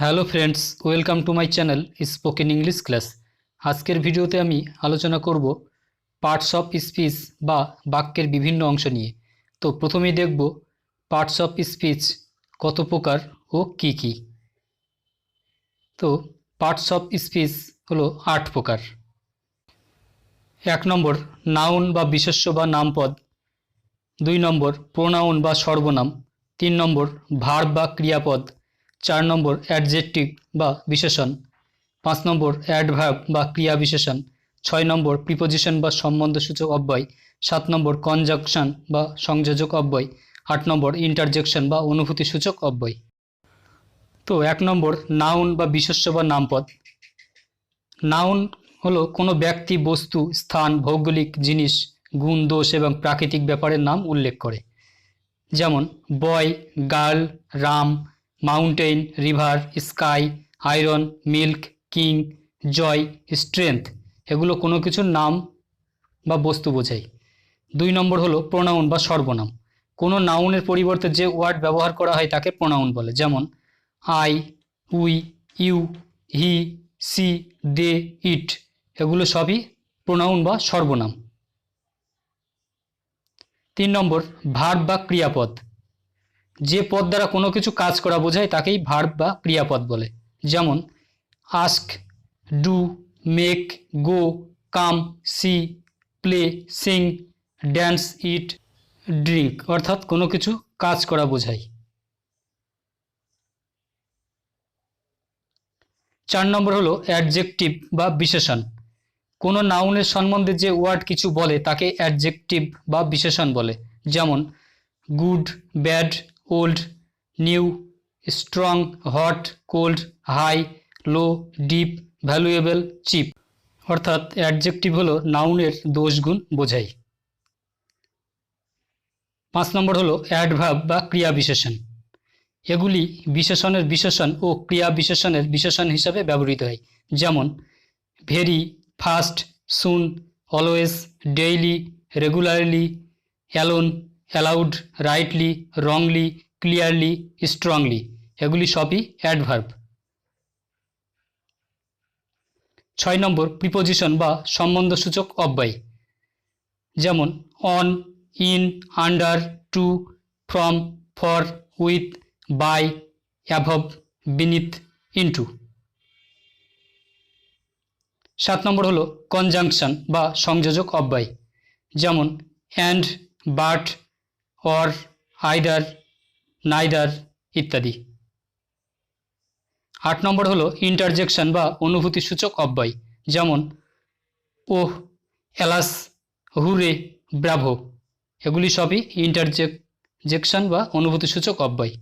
Hello friends, welcome to my channel spoken English class. আজকের ভিডিওতে আমি আলোচনা করব পার্টস অফ স্পিচ বা বাক্যের বিভিন্ন অংশ নিয়ে। তো প্রথমেই দেখব পার্টস অফ স্পিচ কত প্রকার ও কি কি। তো পার্টস অফ স্পিচ হলো 8 প্রকার। 1 নম্বর নাউন বা বিশেষ্য বা নামপদ, 2 নম্বর প্রোনাউন বা সর্বনাম, 3 নম্বর ভার্ব বা ক্রিয়াপদ, 4 নম্বর অ্যাডজেক্টিভ বা বিশেষণ, 5 নম্বর অ্যাডভার্ব বা ক্রিয়া বিশেষণ, 6 নম্বর প্রিপোজিশন বা সম্বন্ধসূচক অব্যয়, 7 নম্বর কনজাংশন বা সংযোজক অব্যয়, 8 নম্বর ইন্টারজেকশন বা অনুভূতিসূচক অব্যয়। তো 1 নম্বর নাউন বা বিশেষ্য বা নামপদ। নাউন হলো কোনো ব্যক্তি, বস্তু, স্থান, ভৌগোলিক জিনিস, গুণ, দোষ এবং প্রাকৃতিক ব্যাপারের নাম উল্লেখ করে। যেমন boy, girl, Ram, mountain, river, sky, iron, milk, king, joy, strength, এগুলো কোনো কিছুর নাম বা বস্তু বোঝায়। 2 নম্বর হলো প্রোনাউন বা সর্বনাম। কোনো নাউনের পরিবর্তে যে ওয়ার্ড ব্যবহার করা হয় তাকে প্রোনাউন বলে। যেমন I, we, you, he, she, they, it, এগুলো সবই প্রোনাউন বা সর্বনাম। 3 নম্বর ভার্ব বা ক্রিয়াপদ। যে পদ দ্বারা কোনো কিছু কাজ করা বোঝায় তাকেই ভার্ব বা ক্রিয়াপদ বলে। যেমন ask, do, make, go, come, see, play, sing, dance, eat, drink, অর্থাৎ কোনো কিছু কাজ করা বোঝায়। 4 নম্বর হলো অ্যাডজেক্টিভ বা বিশেষণ। কোনো নাউনের সম্বন্ধে যে ওয়ার্ড কিছু বলে তাকে অ্যাডজেক্টিভ বা বিশেষণ বলে। যেমন good, bad, old, new, strong, hot, cold, high, low, deep, valuable, cheap, অর্থাৎ অ্যাডজেক্টিভ হলো নাউনের দোষগুণ বোঝায়। 5 নম্বর হলো অ্যাডভার্ব বা ক্রিয়া বিশেষণ। এগুলি বিশেষণের বিশেষণ ও ক্রিয়া বিশেষণের বিশেষণ হিসাবে ব্যবহৃত হয়। যেমন very, fast, soon, always, daily, regularly, alone, allowed, rightly, wrongly, clearly, strongly, এগুলি সবই অ্যাডভার্ব। 6 নম্বর প্রিপোজিশন বা সম্বন্ধসূচক অব্যয়। যেমন on, in, under, to, from, for, with, by, above, beneath, into. 7 নম্বর হলো কনজাংশন বা সংযোজক অব্যয়। যেমন and, but, or, either, neither ইত্যাদি। 8 নম্বর হলো ইন্টারজেকশন বা অনুভূতিসূচক অব্যয়। যেমন ওহ, এলাস, হুরে, ব্রাভো, এগুলি সবই ইন্টারজেকশন বা অনুভূতিসূচক অব্যয়।